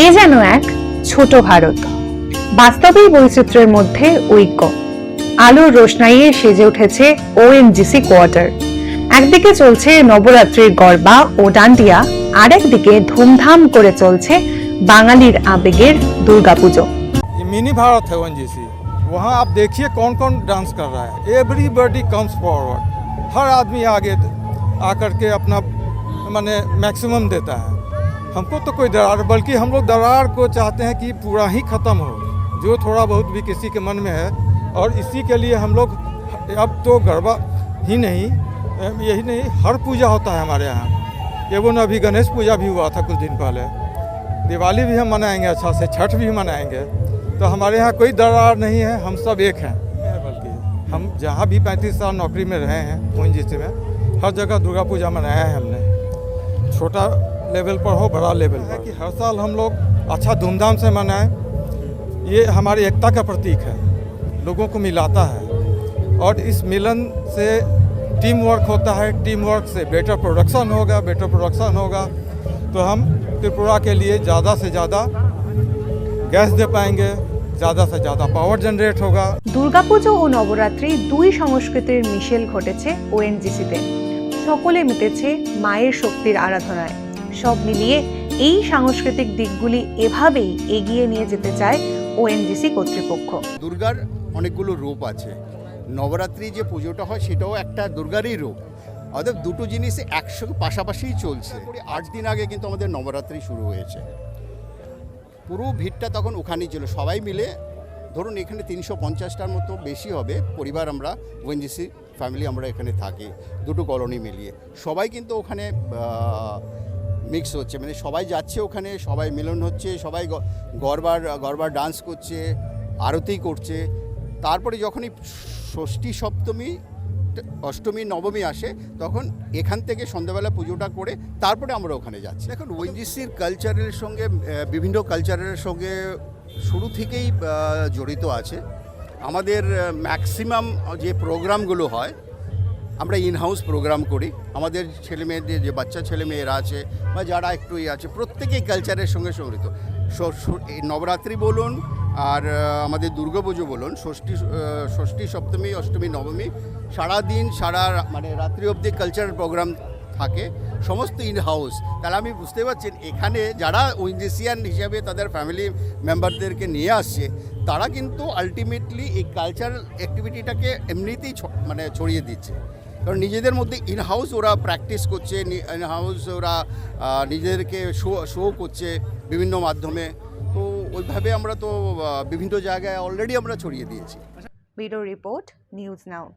এ যেন এক ছোট ভারত, বাস্তবেই বৈচিত্র্যের মধ্যে ঐক্য। আলোর রোশনাইয়ে সেজে উঠেছে ওএনজিসি কোয়ার্টার। একদিকে চলছে নবরাত্রির গরবা ও ডান্ডিয়া, আর একদিকে ধুমধাম করে চলছে বাঙালির আবেগের দুর্গাপুজো। मिनी भारत है ओएनजीसी। वहाँ आप देखिए कौन कौन डांस कर रहा है। एवरीबॉडी कम्स फॉरवर्ड, हर आदमी आगे आकर के अपना माने मैक्सिमम देता है। हमको तो कोई दरार, बल्कि हम लोग दरार को चाहते हैं कि पूरा ही ख़त्म हो, जो थोड़ा बहुत भी किसी के मन में है। और इसी के लिए हम लोग अब तो गरबा ही नहीं, यही नहीं, हर पूजा होता है हमारे यहाँ। एवं अभी गणेश पूजा भी हुआ था कुछ दिन पहले। दिवाली भी हम मनाएंगे अच्छा से, छठ भी मनाएंगे। तो हमारे यहाँ कोई दरार नहीं है, हम सब एक हैं। बल्कि हम जहाँ भी 35 साल नौकरी में रहे हैं ओएनजीसी में, हर जगह दुर्गा पूजा मनाया है हमने। छोटा लेवल पर हो, बड़ा लेवल पर, कि हर साल हम लोग अच्छा धूमधाम से मनाएं। ये हमारी एकता का प्रतीक है, लोगों को मिलाता है। और इस मिलन से टीम वर्क होता है, टीम वर्क से बेटर प्रोडक्शन होगा तो हम त्रिपुरा के लिए ज़्यादा से ज़्यादा गैस दे पाएंगे, ज़्यादा से ज़्यादा पावर जनरेट होगा। দুর্গাপুজো ও নবরাত্রি দুই সংস্কৃতির মিশেল ঘটেছে ওএনজিসিতে। সকলে মেতেছে মায়ের শক্তির আরাধনায়। সব মিলিয়ে এই সাংস্কৃতিক দিকগুলি এভাবেই এগিয়ে নিয়ে যেতে চায় ওএনজিসি কর্তৃপক্ষ। দুর্গার অনেকগুলো রূপ আছে। নবরাত্রি যে পুজোটা হয় সেটাও একটা দুর্গারই রূপ। অর্থাৎ দুটো জিনিস একসঙ্গে পাশাপাশিই চলছে। 8 দিন আগে কিন্তু আমাদের নবরাত্রি শুরু হয়েছে। পুরো ভিড়টা তখন ওখানেই ছিল। সবাই মিলে ধরুন এখানে 350টার মতো বেশি হবে পরিবার, আমরা ওএনজিসি ফ্যামিলি আমরা এখানে থাকি, দুটো কলোনি মিলিয়ে। সবাই কিন্তু ওখানে মিক্স হচ্ছে, মানে সবাই যাচ্ছে ওখানে, সবাই মিলন হচ্ছে, সবাই গরবার ডান্স করছে, আরতি করছে। তারপরে যখনই ষষ্ঠী, সপ্তমী, অষ্টমী, নবমী আসে তখন এখান থেকে সন্ধ্যাবেলা পুজোটা করে তারপরে আমরা ওখানে যাচ্ছি। এখন ওএনজিসির কালচারের সঙ্গে বিভিন্ন কালচারের সঙ্গে শুরু থেকেই জড়িত আছে। আমাদের ম্যাক্সিমাম যে প্রোগ্রামগুলো হয় আমরা ইনহাউস প্রোগ্রাম করি। আমাদের ছেলেমেয়েদের যে বাচ্চা ছেলেমেয়েরা আছে বা যারা একটু আছে প্রত্যেকেই কালচারের সঙ্গে জড়িত। নবরাত্রি বলুন আর আমাদের দুর্গাপুজো বলুন, ষষ্ঠী, সপ্তমী, অষ্টমী, নবমী, সারাদিন মানে রাত্রি অবধি কালচারাল প্রোগ্রাম থাকে, সমস্ত ইন হাউস। তাহলে আমি বুঝতে পারছেন এখানে যারা ওএনজিসিয়ান হিসাবে তাদের ফ্যামিলি মেম্বারদেরকে নিয়ে আসছে, তারা কিন্তু আলটিমেটলি এই কালচারাল অ্যাক্টিভিটিটাকে এমনিতেই মানে ছড়িয়ে দিচ্ছে। কারণ নিজেদের মধ্যে ইন হাউস ওরা প্র্যাকটিস করছে, ইন হাউস ওরা নিজেদেরকে শো করছে বিভিন্ন মাধ্যমে। তো ওইভাবে আমরা তো বিভিন্ন জায়গায় অলরেডি আমরা ছড়িয়ে দিয়েছি। Bureau report, news now.